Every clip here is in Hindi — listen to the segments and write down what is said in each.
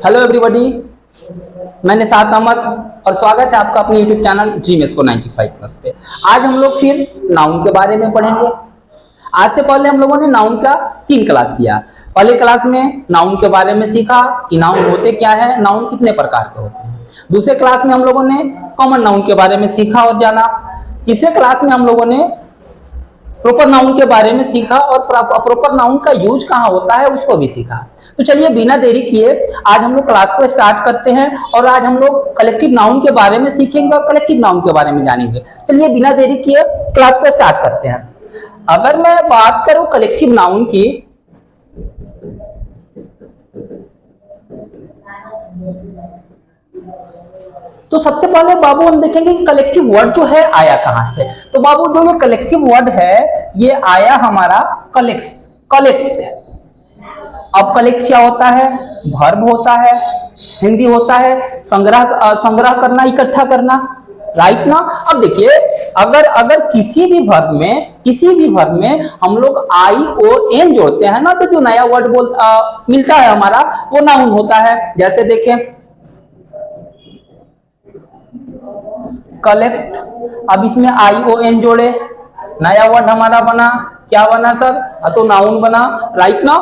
हेलो एवरीबॉडी, मैं निशात अहमद और स्वागत है आपका अपने यूट्यूब चैनल ड्रीम स्कोर 95+ पे। आज हम लोग फिर नाउन के बारे में पढ़ेंगे। आज से पहले हम लोगों ने नाउन का 3 क्लास किया। पहले क्लास में नाउन के बारे में सीखा कि नाउन होते क्या है, नाउन कितने प्रकार के होते हैं। दूसरे क्लास में हम लोगों ने कॉमन नाउन के बारे में सीखा और जाना। तीसरे क्लास में हम लोगों ने प्रॉपर नाउन के बारे में सीखा और प्रॉपर नाउन का यूज कहाँ होता है उसको भी सीखा। तो चलिए बिना देरी किए आज हम लोग क्लास को स्टार्ट करते हैं और आज हम लोग कलेक्टिव नाउन के बारे में सीखेंगे और कलेक्टिव नाउन के बारे में जानेंगे। चलिए बिना देरी किए क्लास को स्टार्ट करते हैं। अगर मैं बात करूं कलेक्टिव नाउन की, तो सबसे पहले बाबू हम देखेंगे कि कलेक्टिव वर्ड जो है आया कहां से। तो बाबू जो ये कलेक्टिव वर्ड है ये आया हमारा कलेक्ट से। अब कलेक्ट क्या होता है? वर्ब होता है, हिंदी होता है संग्रह करना, इकट्ठा करना, राइट ना। अब देखिए अगर किसी भी वर्ब में हम लोग ION जोड़ते हैं ना, तो जो नया वर्ड मिलता है हमारा वो नाउन होता है। जैसे देखें कलेक्ट, अब इसमें ION जोड़े, नया वर्ड हमारा बना, क्या बना सर? तो नाउन बना, राइट ना।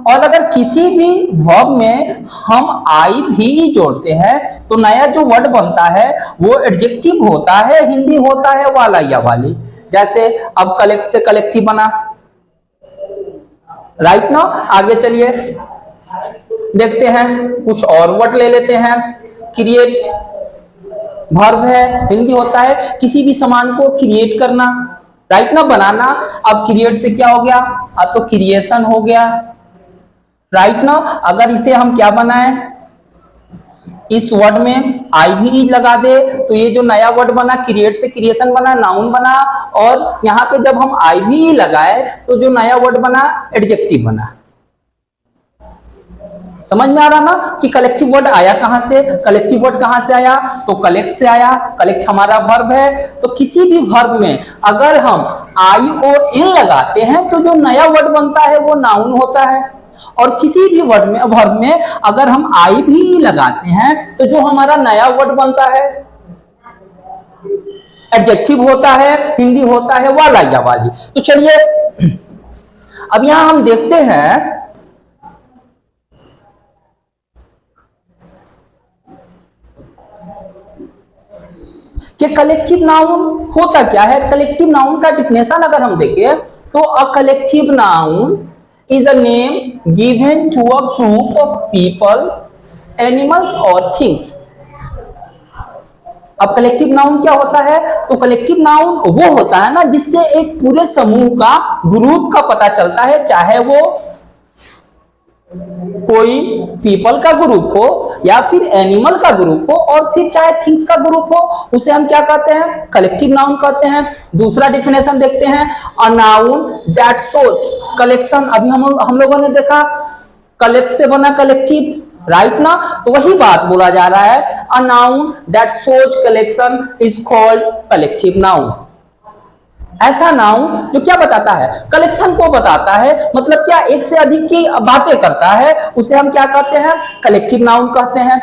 और अगर किसी भी वर्ब में हम भी जोड़ते हैं तो नया जो वर्ड बनता है वो एडजेक्टिव होता है, हिंदी होता है वाला या वाली। जैसे अब कलेक्ट से कलेक्टिव बना, राइट ना। आगे चलिए देखते हैं, कुछ और वर्ड ले लेते हैं। क्रिएट वर्ब है, हिंदी होता है किसी भी सामान को क्रिएट करना, राइट ना, बनाना। अब क्रिएट से क्या हो गया? अब तो क्रिएशन हो गया, राइट ना। अगर इसे हम क्या बनाए, इस वर्ड में IVE लगा दे तो ये जो नया वर्ड बना क्रिएट से क्रिएशन बना, नाउन बना। और यहां पे जब हम IVE लगाए तो जो नया वर्ड बना एडजेक्टिव बना। समझ में आ रहा ना कि कलेक्टिव वर्ड आया कहां से? कलेक्टिव वर्ड कहां से आया? तो कलेक्ट से आया। कलेक्ट हमारा वर्ब है, तो किसी भी वर्ब में अगर हम ION लगाते हैं तो जो नया वर्ड बनता है वो नाउन होता है। और किसी भी वर्ब में अगर हम IVE लगाते हैं तो जो हमारा नया वर्ड बनता है एडजेक्टिव होता है, हिंदी होता है वाला या वाली। तो चलिए अब यहां हम देखते हैं कि कलेक्टिव नाउन होता क्या है। कलेक्टिव नाउन का डिफिनेशन अगर हम देखें तो a collective noun is a name given to a group of people, animals और थिंग्स। अब कलेक्टिव नाउन क्या होता है? तो कलेक्टिव नाउन वो होता है ना जिससे एक पूरे समूह का, ग्रुप का पता चलता है, चाहे वो कोई पीपल का ग्रुप हो या फिर एनिमल का ग्रुप हो और फिर चाहे थिंग्स का ग्रुप हो, उसे हम क्या कहते हैं? कलेक्टिव नाउन कहते हैं। दूसरा डिफिनेशन देखते हैं, अ नाउन दैट शोज कलेक्शन। अभी हम लोगों ने देखा कलेक्ट से बना कलेक्टिव, राइट ना। तो वही बात बोला जा रहा है, a noun that shows collection is called collective noun. ऐसा नाउन जो क्या बताता है? कलेक्शन को बताता है, मतलब क्या एक से अधिक की बातें करता है, उसे हम क्या कहते हैं? कलेक्टिव नाउन कहते हैं।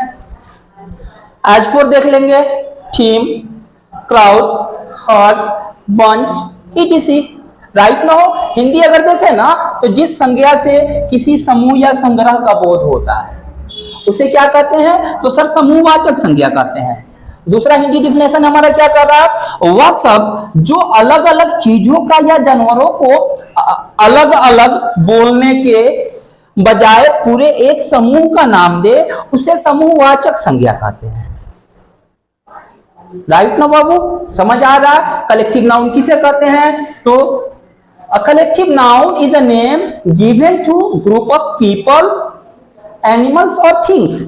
एज फॉर देख लेंगे, team, crowd, heard, bunch, ETC, right ना हो। हिंदी अगर देखें ना तो जिस संज्ञा से किसी समूह या संग्रह का बोध होता है उसे क्या कहते हैं? तो सर समूहवाचक संज्ञा कहते हैं। दूसरा हिंदी डिफिनेशन हमारा क्या कर रहा है? वह सब जो अलग अलग चीजों का या जानवरों को अलग अलग बोलने के बजाय पूरे एक समूह का नाम दे उसे समूहवाचक संज्ञा कहते हैं, राइट ना बाबू। समझ आ रहा है कलेक्टिव नाउन किसे कहते हैं? तो a collective noun is a name given to group of people, animals और थिंग्स।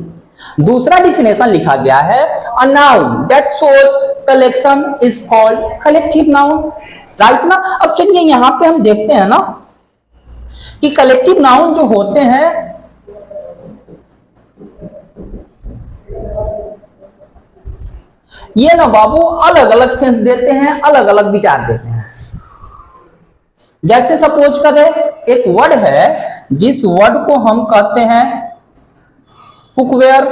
दूसरा डिफिनेशन लिखा गया है, a noun that shows collection is called collective noun, right ना। अब चलिए यहां पे हम देखते हैं ना कि कलेक्टिव नाउन जो होते हैं ये ना बाबू अलग अलग सेंस देते हैं, अलग अलग विचार देते हैं। जैसे सपोज करें एक वर्ड है जिस वर्ड को हम कहते हैं कुकवेयर।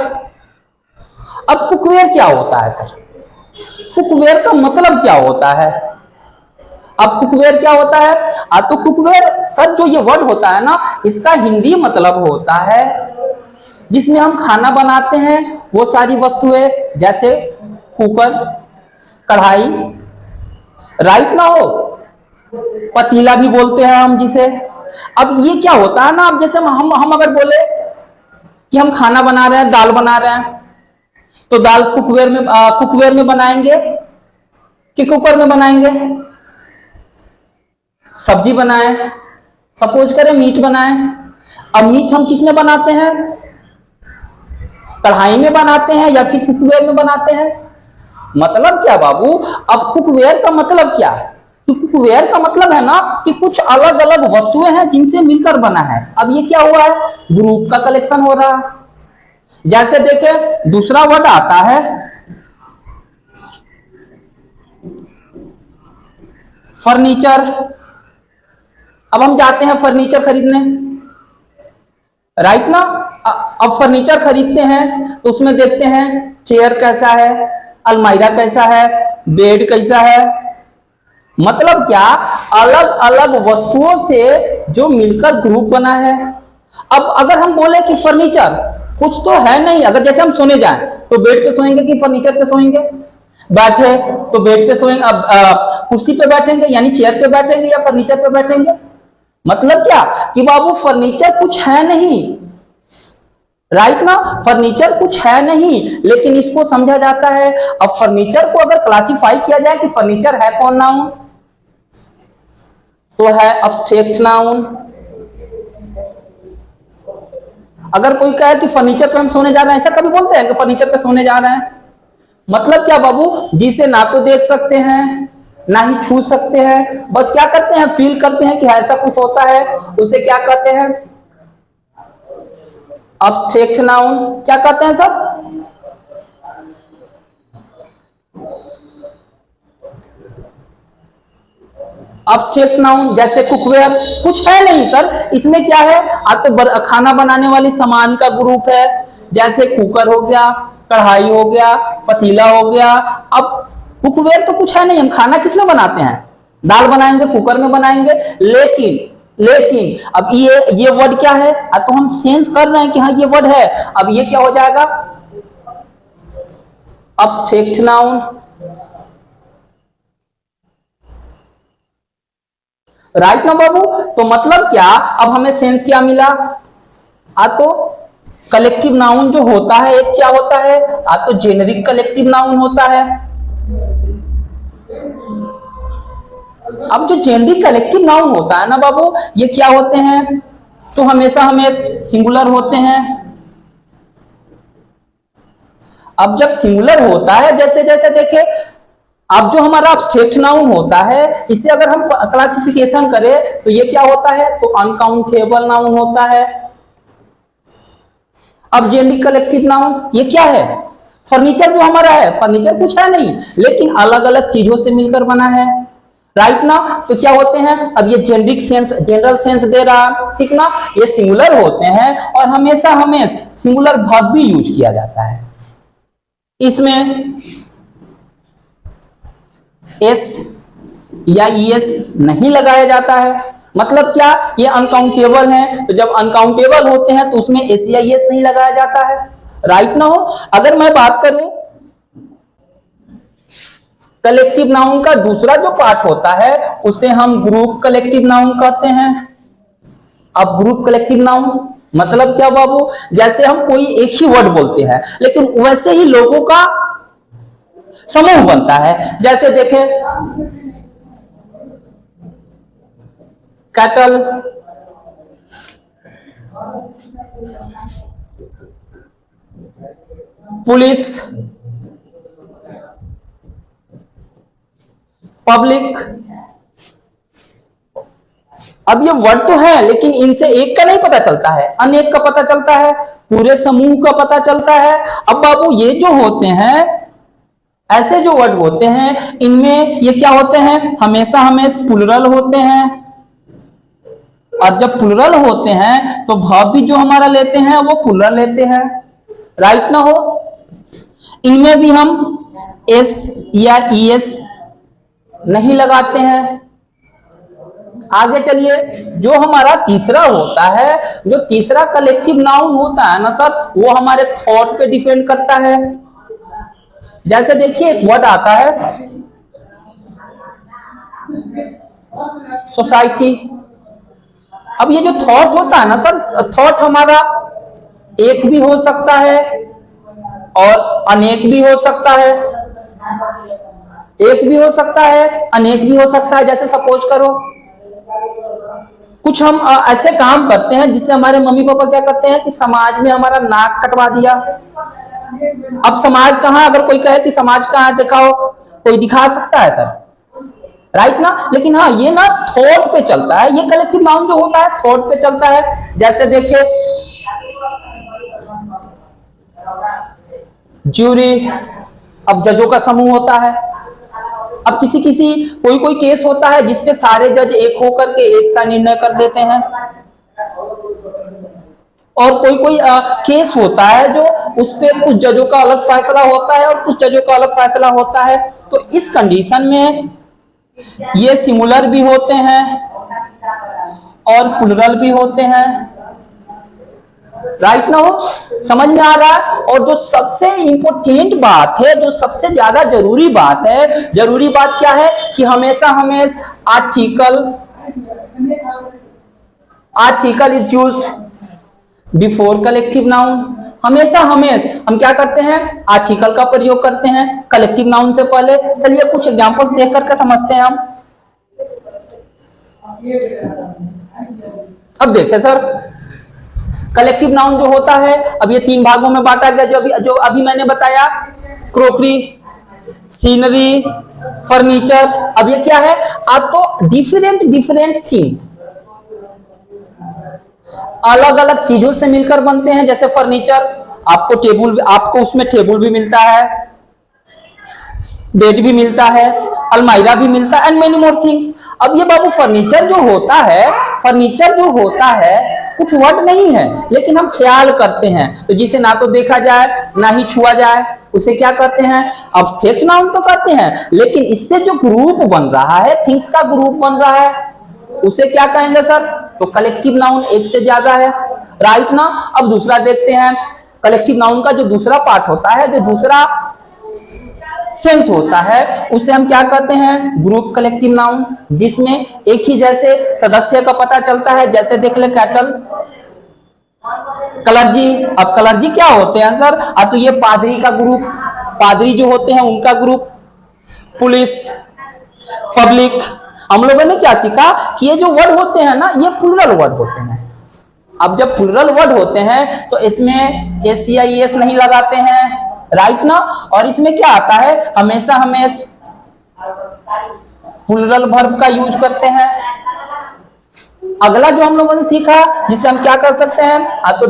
अब कुकवेयर क्या होता है सर? कुकवेयर का मतलब क्या होता है? अब कुकवेयर क्या होता है? तो कुकवेयर सर जो ये वर्ड होता है ना, इसका हिंदी मतलब होता है जिसमें हम खाना बनाते हैं वो सारी वस्तुएं, जैसे कुकर, कढ़ाई, राइट ना हो, पतीला भी बोलते हैं हम जिसे। अब ये क्या होता है ना, अब जैसे हम अगर बोले कि हम खाना बना रहे हैं, दाल बना रहे हैं, तो दाल कुकवेयर में बनाएंगे कि कुकर में बनाएंगे? सब्जी बनाए, सपोज करें मीट बनाए, अब मीट हम किस में बनाते हैं? कढ़ाई में बनाते हैं या फिर कुकवेयर में बनाते हैं? मतलब क्या बाबू? अब कुकवेयर का मतलब क्या है? कुकवेयर का मतलब है ना कि कुछ अलग अलग वस्तुएं हैं जिनसे मिलकर बना है। अब ये क्या हुआ है? ग्रुप का कलेक्शन हो रहा है। जैसे देखें दूसरा वर्ड आता है फर्नीचर। अब हम जाते हैं फर्नीचर खरीदने, राइट ना? अब फर्नीचर खरीदते हैं तो उसमें देखते हैं चेयर कैसा है, अलमाइरा कैसा है, बेड कैसा है। मतलब क्या? अलग अलग वस्तुओं से जो मिलकर ग्रुप बना है। अब अगर हम बोले कि फर्नीचर कुछ तो है नहीं, अगर जैसे हम सोने जाएं तो बेड पे सोएंगे कि फर्नीचर पे सोएंगे? बैठे तो बेड पे सोएंगे, अब कुर्सी पे बैठेंगे यानी चेयर पे बैठेंगे या फर्नीचर पे बैठेंगे? मतलब क्या कि बाबू फर्नीचर कुछ है नहीं, राइट ना? फर्नीचर कुछ है नहीं, लेकिन इसको समझा जाता है। अब फर्नीचर को अगर क्लासिफाई किया जाए कि फर्नीचर है कौन नाउन, तो है अब्स्ट्रैक्ट नाउन। अगर कोई कहे कि फर्नीचर पे हम सोने जा रहे हैं, ऐसा कभी बोलते हैं कि फर्नीचर पे सोने जा रहे हैं? मतलब क्या बाबू? जिसे ना तो देख सकते हैं ना ही छू सकते हैं, बस क्या करते हैं, फील करते हैं कि ऐसा कुछ होता है, उसे क्या कहते हैं? Abstract noun. क्या कहते हैं सर? Abstract noun. जैसे कुकवेयर कुछ है नहीं सर, इसमें क्या है? तो खाना बनाने वाली सामान का ग्रुप है, जैसे कुकर हो गया, कढ़ाई हो गया, पतीला हो गया। अब कुकवेयर तो कुछ है नहीं, हम खाना किसमें बनाते हैं? दाल बनाएंगे कुकर में बनाएंगे। लेकिन अब ये वर्ड क्या है? तो हम सेंस कर रहे हैं कि हाँ ये वर्ड है। अब ये क्या हो जाएगा? Abstract noun. राइट ना बाबू? तो मतलब क्या, अब हमें सेंस क्या मिला? तो कलेक्टिव नाउन जो होता है एक क्या होता है? तो जेनेरिक कलेक्टिव नाउन होता है। अब जो जेनेरिक कलेक्टिव नाउन होता है ना बाबू, ये क्या होते हैं? तो हमेशा हमें सिंगुलर होते हैं। अब जब सिंगुलर होता है, जैसे जैसे देखे, अब जो हमारा अब्स्ट्रैक्ट नाउन होता है, इसे अगर हम क्लासिफिकेशन करें तो ये क्या होता है? तो अनकाउंटेबल नाउन होता है। अब जेनेरिक कलेक्टिव नाउन ये क्या है? फर्नीचर जो हमारा है, फर्नीचर कुछ है नहीं, लेकिन अलग अलग चीजों से मिलकर बना है, राइट ना? तो क्या होते हैं? अब ये generic sense, general sense they रहा, ठीक ना? ये सिंगुलर होते हैं और हमेशा सिंगुलर वर्ब भी यूज किया जाता है। इसमें एस या ईएस नहीं लगाया जाता है। मतलब क्या? ये अनकाउंटेबल है, तो जब अनकाउंटेबल होते हैं तो उसमें एस या ईएस नहीं लगाया जाता है, राइट ना हो? अगर मैं बात करूं कलेक्टिव नाउन का दूसरा जो पार्ट होता है, उसे हम ग्रुप कलेक्टिव नाउन कहते हैं। अब ग्रुप कलेक्टिव नाउन मतलब क्या बाबू? जैसे हम कोई एक ही वर्ड बोलते हैं, लेकिन वैसे ही लोगों का समूह बनता है। जैसे देखें कैटल, पुलिस, पब्लिक। अब ये वर्ड तो है, लेकिन इनसे एक का नहीं पता चलता है, अनेक का पता चलता है, पूरे समूह का पता चलता है। अब बाबू ये जो होते हैं, ऐसे जो वर्ड होते हैं, इनमें ये क्या होते हैं? हमेशा प्लुरल होते हैं, और जब प्लुरल होते हैं तो वर्ब भी जो हमारा लेते हैं वो प्लुरल लेते हैं, राइट ना हो। इनमें भी हम एस या ईएस नहीं लगाते हैं। आगे चलिए, जो हमारा तीसरा होता है, जो तीसरा कलेक्टिव नाउन होता है ना सर, वो हमारे थॉट पे डिपेंड करता है। जैसे देखिए एक वर्ड आता है सोसाइटी। अब ये जो थॉट होता है ना सर, थॉट हमारा एक भी हो सकता है और अनेक भी हो सकता है, एक भी हो सकता है अनेक भी हो सकता है। जैसे सपोज करो कुछ हम ऐसे काम करते हैं जिससे हमारे मम्मी पापा क्या करते हैं कि समाज में हमारा नाक कटवा दिया। अब समाज कहाँ, अगर कोई कहे कि समाज कहाँ दिखाओ, कोई दिखा सकता है सर, राइट ना। लेकिन हाँ ये ना थॉट पे चलता है, ये कलेक्टिव नाउन जो होता है थॉट पे चलता है। जैसे देखिए ज्यूरी, अब जजों का समूह होता है। अब कोई केस होता है जिसपे सारे जज एक होकर के एक सा निर्णय कर देते हैं, और कोई केस होता है जो उस पे कुछ जजों का अलग फैसला होता है और कुछ जजों का अलग फैसला होता है। तो इस कंडीशन में ये सिंगुलर भी होते हैं और प्लुरल भी होते हैं, राइट ना हो, समझ में आ रहा है। और जो सबसे इंपॉर्टेंट बात है, जो सबसे ज्यादा जरूरी बात है, जरूरी बात क्या है कि हमेशा article is used before collective noun. हमेशा हम क्या करते हैं, आर्टिकल का प्रयोग करते हैं कलेक्टिव नाउन से पहले। चलिए कुछ एग्जांपल्स देख करके समझते हैं हम। अब देखिए सर, कलेक्टिव नाउन जो होता है, अब ये तीन भागों में बांटा गया जो अभी मैंने बताया, क्रोकरी, सीनरी, फर्नीचर। अब ये क्या है, अब तो डिफरेंट थिंग अलग अलग चीजों से मिलकर बनते हैं। जैसे फर्नीचर, आपको उसमें टेबल भी मिलता है, बेड भी मिलता है, अलमाइरा भी मिलता है, एंड मेनी मोर थिंग्स। अब ये बाबू फर्नीचर जो होता है कुछ वर्ड नहीं है, लेकिन हम ख्याल करते हैं, तो जिसे ना तो देखा जाए ना ही छुआ जाए, उसे क्या कहते हैं, एब्स्ट्रैक्ट नाउन तो कहते हैं। लेकिन इससे जो ग्रुप बन रहा है, थिंग्स का ग्रुप बन रहा है, उसे क्या कहेंगे सर, तो कलेक्टिव नाउन। एक से ज्यादा है, राइट ना। अब दूसरा देखते हैं, कलेक्टिव नाउन का जो दूसरा पार्ट होता है, जो दूसरा सेंस होता है, उसे हम क्या कहते हैं, ग्रुप कलेक्टिव नाउन, जिसमें एक ही जैसे सदस्य का पता चलता है। जैसे देख ले कैटल, कलर्जी। अब कलर्जी क्या होते हैं सर, तो ये पादरी का ग्रुप, पादरी जो होते हैं उनका ग्रुप। Police, public. हम लोगों ने क्या सीखा कि ये जो वर्ड होते हैं ना, ये प्लुरल वर्ड होते हैं। अब जब प्लुरल वर्ड होते हैं तो इसमें एस या ईएस नहीं लगाते हैं, राइट ना। और इसमें क्या आता है, हमेशा प्लुरल वर्ब का यूज करते हैं। अगला जो हम लोगों ने सीखा, जिसे हम क्या कर सकते हैं, तो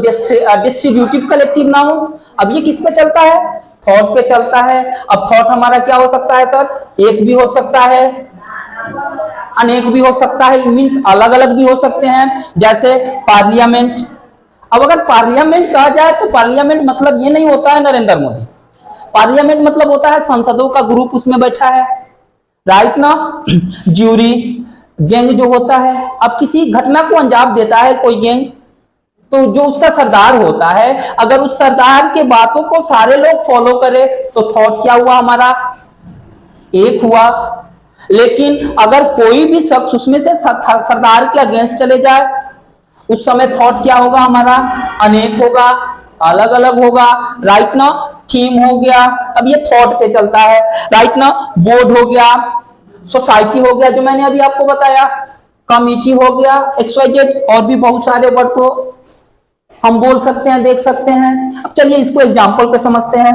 डिस्ट्रीब्यूटिव कलेक्टिव नाउन। अब ये किस पे चलता है, थॉट पे चलता है। अब थॉट हमारा क्या हो सकता है सर, एक भी हो सकता है, अनेक भी हो सकता है, मींस अलग अलग भी हो सकते हैं। जैसे पार्लियामेंट। अब अगर पार्लियामेंट कहा जाए तो पार्लियामेंट मतलब ये नहीं होता है नरेंद्र मोदी, पार्लियामेंट मतलब होता है संसदों का ग्रुप उसमें बैठा है, राइट ना। ज्यूरी, गैंग जो होता है, अब किसी घटना को अंजाम देता है कोई गैंग, तो जो उसका सरदार होता है, अगर उस सरदार के बातों को सारे लोग फॉलो करें तो थॉट क्या हुआ हमारा, एक हुआ। लेकिन अगर कोई भी शख्स उसमें से सरदार के अगेंस्ट चले जाए, उस समय थॉट क्या होगा हमारा, अनेक होगा, अलग अलग होगा, राइट ना। थीम हो गया, अब ये थॉट पे चलता है, राइट ना। बोर्ड हो गया, सोसाइटी हो गया जो मैंने अभी आपको बताया, कमिटी हो गया, XYZ, और भी बहुत सारे वर्ड को हम बोल सकते हैं, देख सकते हैं। अब चलिए इसको एग्जांपल पे समझते हैं।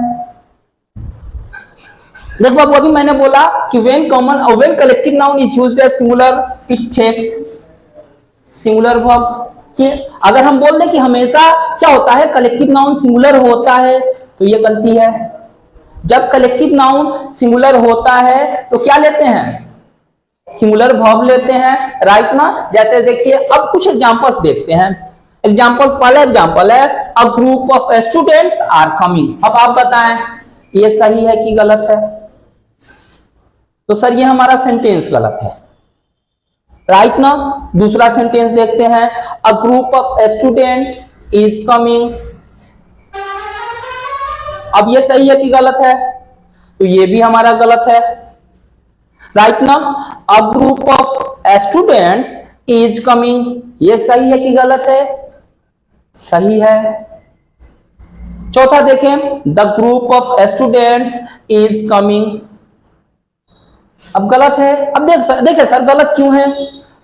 देखो अब अभी मैंने बोला कि when collective noun is used as singular it takes singular verb. कि अगर हम बोल दें कि हमेशा क्या होता है, कलेक्टिव नाउन सिंगुलर होता है, तो ये गलती है। जब कलेक्टिव नाउन सिंगुलर होता है तो क्या लेते हैं, सिंगुलर वर्ब लेते हैं, राइट ना। जैसे देखिए अब कुछ एग्जांपल्स देखते हैं। एग्जांपल्स, पहला एग्जांपल है a group of students are coming. अब आप बताएं ये सही है कि गलत है? तो सर ये हमारा सेंटेंस गलत है, राइट ना। दूसरा सेंटेंस देखते हैं अ group of student is coming. अब ये सही है कि गलत है? तो ये भी हमारा गलत है, राइट ना। अ group of students is coming, ये सही है कि गलत है? सही है। चौथा देखें the group of students is coming. अब गलत है। अब देखिए सर गलत क्यों है?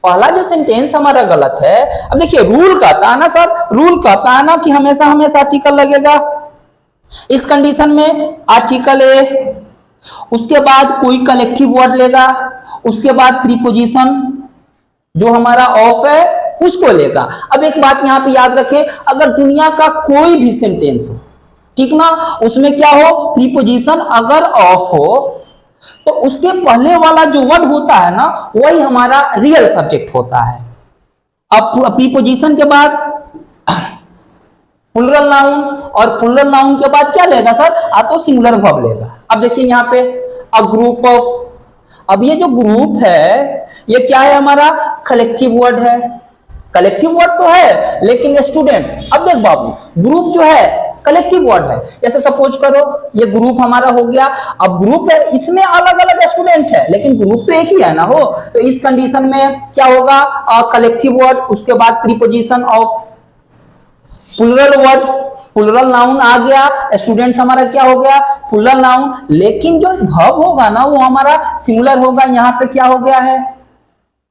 पहला जो सेंटेंस हमारा गलत है। अब देखिए रूल कहता है ना सर, रूल कहता है ना कि हमेशा हमेशा आर्टिकल लगेगा। इस कंडीशन में आर्टिकल ए, उसके बाद कोई कलेक्टिव वर्ड लेगा, उसके बाद प्रीपोजिशन जो हमारा ऑफ है उसको लेगा। अब एक बात यहां पे याद रखें, अगर दुनिया का कोई भी सेंटेंस हो, ठीक ना, उसमें क्या हो, प्रीपोजिशन अगर ऑफ हो तो उसके पहले वाला जो वर्ड होता है ना वही हमारा रियल सब्जेक्ट होता है। अब प्रीपोजिशन के बाद प्लुरल नाउन, और प्लुरल नाउन के बाद क्या लेगा सर? तो सिंगुलर वर्ब लेगा। अब देखिए यहाँ पे अ ग्रुप ऑफ, अब ये जो ग्रुप है ये क्या है? हमारा कलेक्टिव वर्ड है। कलेक्टिव वर्ड तो है लेकिन स्टूडेंट्स, अब देख बाबू ग्रुप जो है कलेक्टिव वर्ड है। जैसे सपोज करो ये ग्रुप हमारा हो गया, अब ग्रुप है इसमें अलग अलग स्टूडेंट है लेकिन ग्रुप तो एक ही है ना हो, तो इस कंडीशन में क्या होगा? कलेक्टिव वर्ड, उसके बाद preposition of plural word, plural noun आ गया, स्टूडेंट्स हमारा क्या हो गया? Plural noun. लेकिन जो वर्ब होगा ना वो हमारा सिंगुलर होगा। यहाँ पे क्या हो गया है?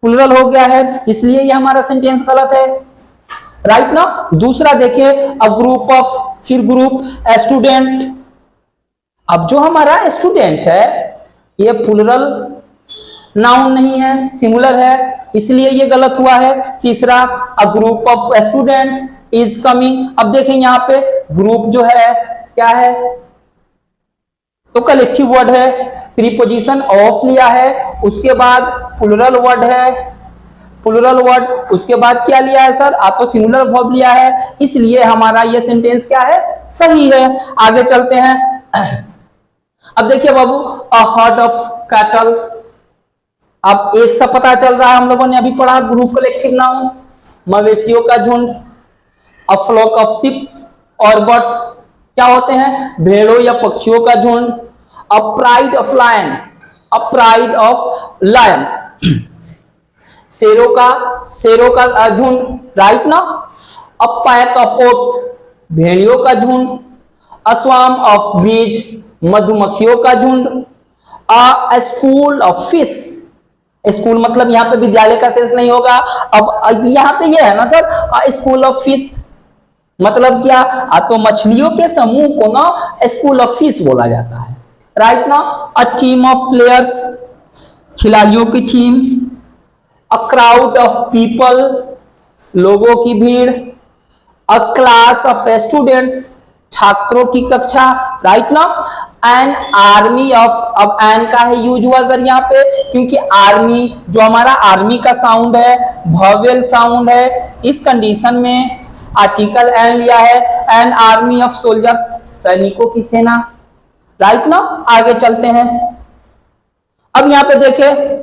प्लुरल हो गया है, इसलिए ये हमारा सेंटेंस गलत है, राइट ना। दूसरा देखिए अ ग्रुप ऑफ, फिर ग्रुप स्टूडेंट। अब जो हमारा स्टूडेंट है ये प्लुरल नाउन नहीं है, सिंगुलर है, इसलिए ये गलत हुआ है। तीसरा अ group of students is coming. अब देखें यहाँ पे ग्रुप जो है क्या है? तो कलेक्टिव वर्ड है, प्रीपोजिशन ऑफ लिया है, उसके बाद प्लुरल वर्ड है, प्लुरल वर्ड, उसके बाद क्या लिया है सर? तो सिंगुलर वर्ब लिया है, इसलिए हमारा ये सेंटेंस क्या है? सही है। आगे चलते हैं। अब देखिए बाबू अ हर्ड ऑफ कैटल। अब एक सा पता चल रहा है, हम लोगों ने अभी पढ़ा ग्रुप कलेक्टिव नाउन, मवेशियों का झुंड। अ फ्लॉक ऑफ शिप और बर्ड्स क्या होते हैं? भेड़ों या पक्षियों का झुंड। A pride of lion, a pride of lions, शेरों का झुंड, राइट ना। अ पैक ऑफ ओप्स, भेड़ियों का झुंड। अ स्वार्म ऑफ बीज, मधुमक्खियों का झुंड। अ स्कूल ऑफ फिश, स्कूल मतलब यहाँ पे विद्यालय का सेंस नहीं होगा। अब यहाँ पे ये है ना सर स्कूल ऑफ फिश मतलब क्या? तो मछलियों के समूह को ना स्कूल ऑफ फिश बोला जाता है, राइट ना। अ टीम ऑफ प्लेयर्स, खिलाड़ियों की team. A crowd of people, लोगों की भीड़। अ क्लास ऑफ स्टूडेंट्स, छात्रों की कक्षा, राइट ना। एन आर्मी ऑफ, अब एन का है यूज हुआ सर यहाँ पे क्योंकि आर्मी जो हमारा आर्मी का साउंड है वॉवेल साउंड है, इस कंडीशन में आर्टिकल एन लिया है। एन आर्मी ऑफ सोल्जर्स, सैनिकों की सेना, राइट ना। आगे चलते हैं। अब यहाँ पे देखें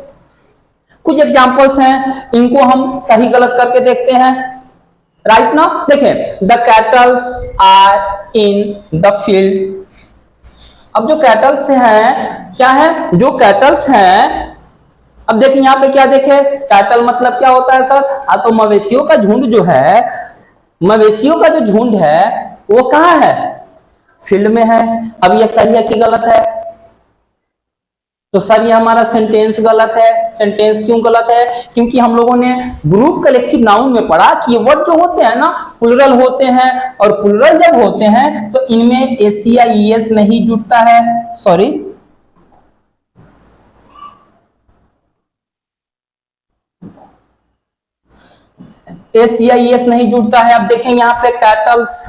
कुछ एग्जांपल्स हैं, इनको हम सही गलत करके देखते हैं, राइट ना। देखें the cattles are in the field. अब जो कैटल्स हैं क्या है? जो कैटल्स हैं, अब देखिए यहाँ पे क्या देखे, कैटल मतलब क्या होता है सर? तो मवेशियों का झुंड जो है, मवेशियों का जो झुंड है वो कहाँ है? फील्ड में है। अब ये सही है कि गलत है? तो सर ये हमारा सेंटेंस गलत है। सेंटेंस क्यों गलत है? क्योंकि हम लोगों ने ग्रुप कलेक्टिव नाउन में पढ़ा कि ये वर्ड जो होते हैं ना प्लुरल होते हैं, और प्लुरल जब होते हैं तो इनमें एस या ईएस नहीं जुड़ता है, सॉरी एस या ईएस नहीं जुड़ता है। अब देखें यहाँ पे कैटल्स,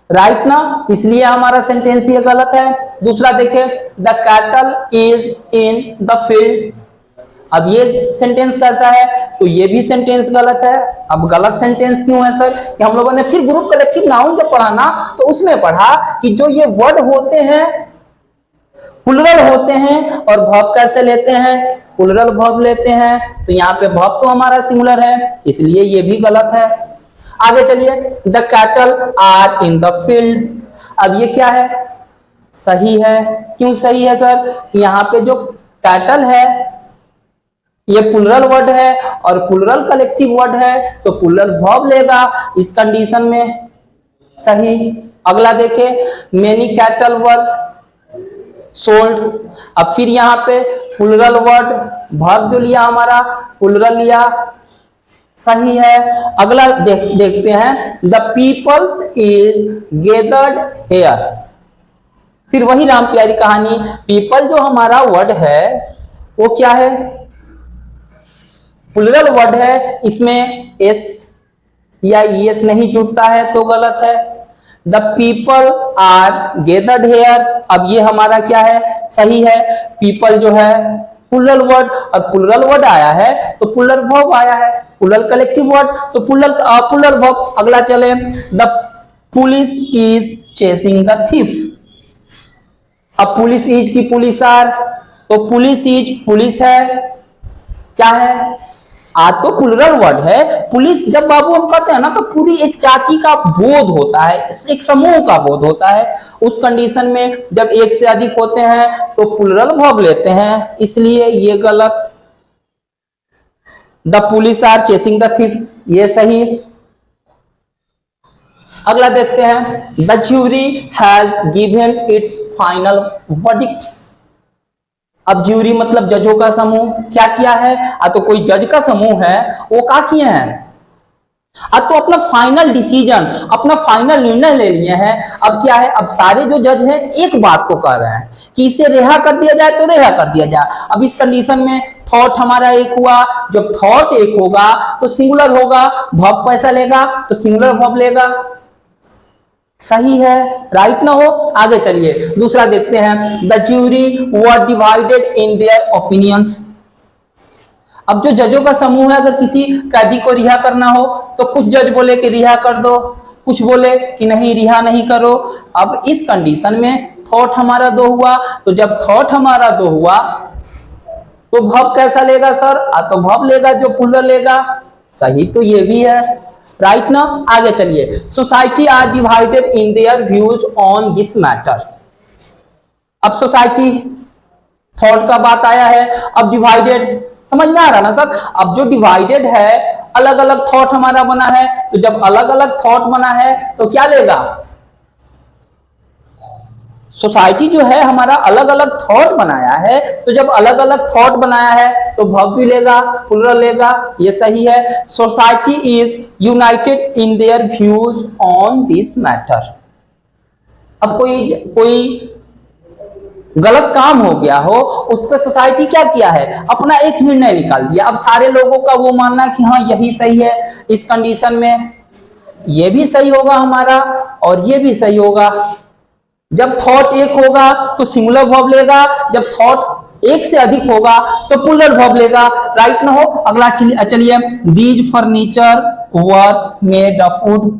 राइट ना, इसलिए हमारा सेंटेंस ये गलत है। दूसरा देखें, the cattle is in the field. अब ये सेंटेंस कैसा है, तो ये भी सेंटेंस गलत है। अब गलत सेंटेंस क्यों है सर, कि हम लोगों ने फिर ग्रुप कलेक्टिव नाउन जब पढ़ा ना, तो उसमें पढ़ा कि जो ये वर्ड होते हैं प्लुरल होते हैं और वर्ब कैसे लेते हैं, प्लुरल वर्ब लेते हैं। तो यहाँ पे वर्ब तो हमारा सिंगुलर है, इसलिए ये भी गलत है। आगे चलिए, the cattle are in the field. अब ये क्या है, सही है। क्यों सही है सर, यहाँ पे जो कैटल है ये प्लुरल वर्ड है और प्लुरल कलेक्टिव वर्ड है, तो प्लुरल वर्ब लेगा इस कंडीशन में, सही। अगला देखे, मेनी कैटल वर सोल्ड। अब फिर यहाँ पे प्लुरल वर्ड वर्ब जो लिया हमारा प्लुरल लिया, सही है। अगला देखते हैं, the peoples is gathered here. फिर वही राम प्यारी कहानी, पीपल जो हमारा वर्ड है वो क्या है, प्लुरल वर्ड है, इसमें एस या ईएस नहीं जुड़ता है तो गलत है। The people are gathered here, अब ये हमारा क्या है, सही है। पीपल जो है प्लुरल वर्ड और प्लुरल वर्ड आया है तो प्लुरल वर्ब आया है, प्लुरल कलेक्टिव वर्ड तो प्लुरल वर्ब। अगला चले, the police is chasing the thief. अब पुलिस इज की पुलिस आर, तो पुलिस इज पुलिस है, क्या है, आ तो प्लुरल वर्ड है। पुलिस जब बाबू हम कहते हैं ना, तो पूरी एक जाति का बोध होता है, एक समूह का बोध होता है। उस कंडीशन में जब एक से अधिक होते हैं तो प्लुरल वर्ब लेते हैं, इसलिए ये गलत। The police are chasing the thief, ये सही। अगला देखते हैं, the jury has given its final verdict. अब ज्यूरी मतलब जजों का समूह, क्या किया है, तो कोई जज का समूह है, वो क्या किए हैं, तो अपना फाइनल डिसीजन, अपना फाइनल निर्णय ले लिए हैं। अब क्या है, अब सारे जो जज हैं एक बात को कह रहे हैं कि इसे रिहा कर दिया जाए तो रिहा कर दिया जाए। अब इस कंडीशन में थॉट हमारा एक हुआ, जब थॉट एक होगा तो सिंगुलर होगा, वर्ब कैसा लेगा, तो सिंगुलर वर्ब लेगा, सही है, राइट ना हो। आगे चलिए, दूसरा देखते हैं, the jury were divided in their opinions. अब जो जजों का समूह है, अगर किसी कैदी को रिहा करना हो तो कुछ जज बोले कि रिहा कर दो, कुछ बोले कि नहीं रिहा नहीं करो। अब इस कंडीशन में थॉट हमारा दो हुआ, तो जब थॉट हमारा दो हुआ तो वर्ब कैसा लेगा सर, तो वर्ब लेगा जो प्लुरल लेगा, सही, तो ये भी है, राइट ना। आगे चलिए, society are divided in their views on this matter. अब सोसाइटी थॉट का बात आया है, अब डिवाइडेड समझ में आ रहा ना सर। अब जो डिवाइडेड है, अलग अलग थॉट हमारा बना है, तो जब अलग अलग थॉट बना है तो क्या लेगा, सोसाइटी जो है हमारा अलग अलग थॉट बनाया है, तो जब अलग अलग थॉट बनाया है तो वर्ब भी लेगा, प्लुरल लेगा, ये सही है। Society is United in their views on this matter. अब कोई गलत काम हो गया हो, उस पर सोसाइटी क्या किया है, अपना एक निर्णय निकाल दिया। अब सारे लोगों का वो मानना कि हाँ यही सही है, इस कंडीशन में ये भी सही होगा हमारा और ये भी सही होगा। जब थॉट एक होगा तो सिंगुलर वर्ब लेगा, जब थॉट एक से अधिक होगा तो प्लुरल वर्ब लेगा, राइट ना हो। अगला चलिए, these furniture were made of would.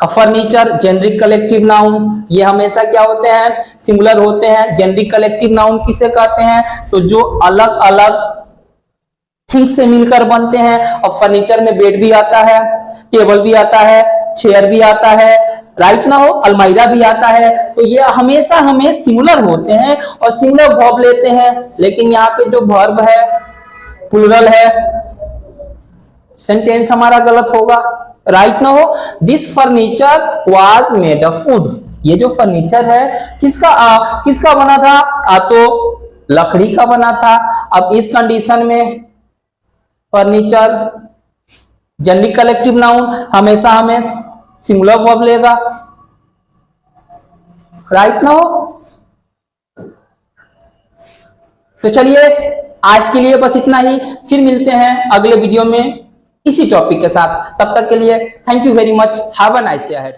Furniture generic collective noun, ये हमेशा क्या होते हैं, सिंगुलर होते हैं। जेनरिक कलेक्टिव नाउन किसे कहते हैं, तो जो अलग अलग थिंग्स से मिलकर बनते हैं। और फर्नीचर में बेड भी आता है, टेबल भी आता है, चेयर भी आता है, राइट ना हो, अलमाइरा भी आता है। तो ये हमेशा हमें सिंगुलर होते हैं और सिंगुलर वर्ब लेते हैं। लेकिन यहाँ पे जो वर्ब है प्लुरल है, सेंटेंस हमारा गलत होगा, राइट ना हो। This furniture was made of would. ये जो फर्नीचर है किसका बना था, तो लकड़ी का बना था। अब इस कंडीशन में फर्नीचर जेनरिक कलेक्टिव नाउन हमेशा हमें सिंगुलर वर्ब लेगा, राइट ना हो। तो चलिए आज के लिए बस इतना ही, फिर मिलते हैं अगले वीडियो में इसी टॉपिक के साथ। तब तक के लिए thank you very much, have a nice day ahead.